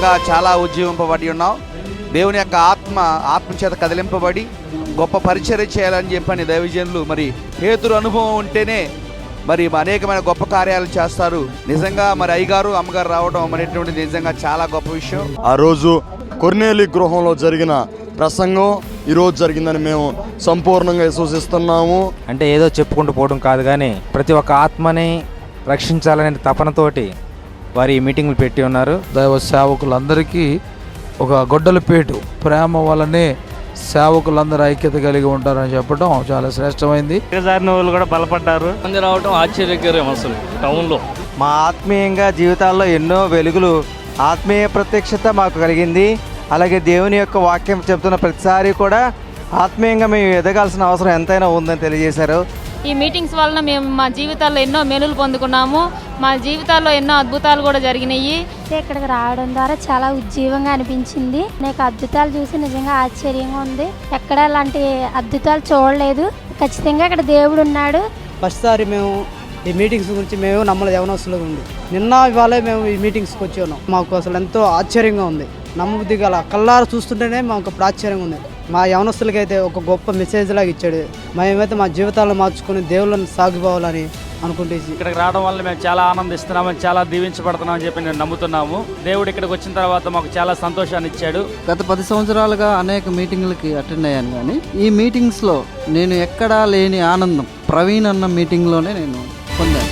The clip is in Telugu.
నిజంగా చాలా ఉజ్జీవింపబడి ఉన్నాం. దేవుని యొక్క ఆత్మ చేత కదిలింపబడి గొప్ప పరిచర్య చేయాలని చెప్పని దైవజనులు మరి పేతురు అనుభవం ఉంటేనే మరి అనేకమైన గొప్ప కార్యాలు చేస్తారు. నిజంగా మరి అయ్యగారు అమ్మగారు రావడం అనేటువంటిది నిజంగా చాలా గొప్ప విషయం. ఆ రోజు కొర్నేలి గృహంలో జరిగిన ప్రసంగం ఈరోజు జరిగిందని మేము సంపూర్ణంగా విశ్వసిస్తున్నాము. అంటే ఏదో చెప్పుకుంటూ పోవడం కాదు, కానీ ప్రతి ఒక్క ఆత్మని రక్షించాలనే తపనతోటి వారి మీటింగ్లు పెట్టి ఉన్నారు. దైవ సేవకులందరికీ ఒక గొడ్డలపేటు ప్రేమ వల్లనే సేవకులందరూ ఐక్యత కలిగి ఉంటారని చెప్పడం చాలా శ్రేష్టమైంది. వాళ్ళు కూడా బలపడ్డారు. మంది రావడం ఆశ్చర్యకరం అసలు టౌన్లో. మా ఆత్మీయంగా జీవితాల్లో ఎన్నో వెలుగులు, ఆత్మీయ ప్రత్యక్షత మాకు కలిగింది. అలాగే దేవుని యొక్క వాక్యం చెప్తున్న ప్రతిసారి కూడా ఆత్మీయంగా మేము ఎదగాల్సిన అవసరం ఎంతైనా ఉందని తెలియజేశారు. ఈ మీటింగ్స్ వలన మేము మా జీవితాల్లో ఎన్నో మెనులు పొందుకున్నాము. మా జీవితాల్లో ఎన్నో అద్భుతాలు కూడా జరిగినాయి. ఇక్కడికి రావడం ద్వారా చాలా ఉజ్జీవంగా అనిపించింది. నాకు అద్భుతాలు చూసి నిజంగా ఆశ్చర్యంగా ఉంది. ఎక్కడ అలాంటి అద్భుతాలు చూడలేదు. ఖచ్చితంగా ఇక్కడ దేవుడు ఉన్నాడు. ఫస్ట్ సారి మేము ఈ మీటింగ్స్ గురించి మేము నమ్మలేదు, యవనస్తులుగా ఉంది. నిన్న ఇవాళ మేము ఈ మీటింగ్స్కి వచ్చి ఉన్నాం. మాకు అసలు ఎంతో ఆశ్చర్యంగా ఉంది. నమ్మబుద్ధి గల కళ్ళారు చూస్తుంటేనే మాకు అప్పుడు ఆశ్చర్యంగా ఉంది. మా యవనస్తులకైతే ఒక గొప్ప మెసేజ్ లాగా ఇచ్చాడు. మేమైతే మా జీవితాలను మార్చుకుని దేవుళ్ళని సాగిపోవాలని అనుకుంటే ఇక్కడికి రావడం వల్ల మేము చాలా ఆనందిస్తున్నామని, చాలా దీవించబడుతున్నామని చెప్పి నేను నమ్ముతున్నాము. దేవుడు ఇక్కడికి వచ్చిన తర్వాత మాకు చాలా సంతోషాన్ని ఇచ్చాడు. గత 10 సంవత్సరాలుగా అనేక మీటింగ్లకి అటెండ్ అయ్యాను, కానీ ఈ మీటింగ్స్లో నేను ఎక్కడా లేని ఆనందం ప్రవీణ్ అన్న మీటింగ్లోనే నేను పొందాను.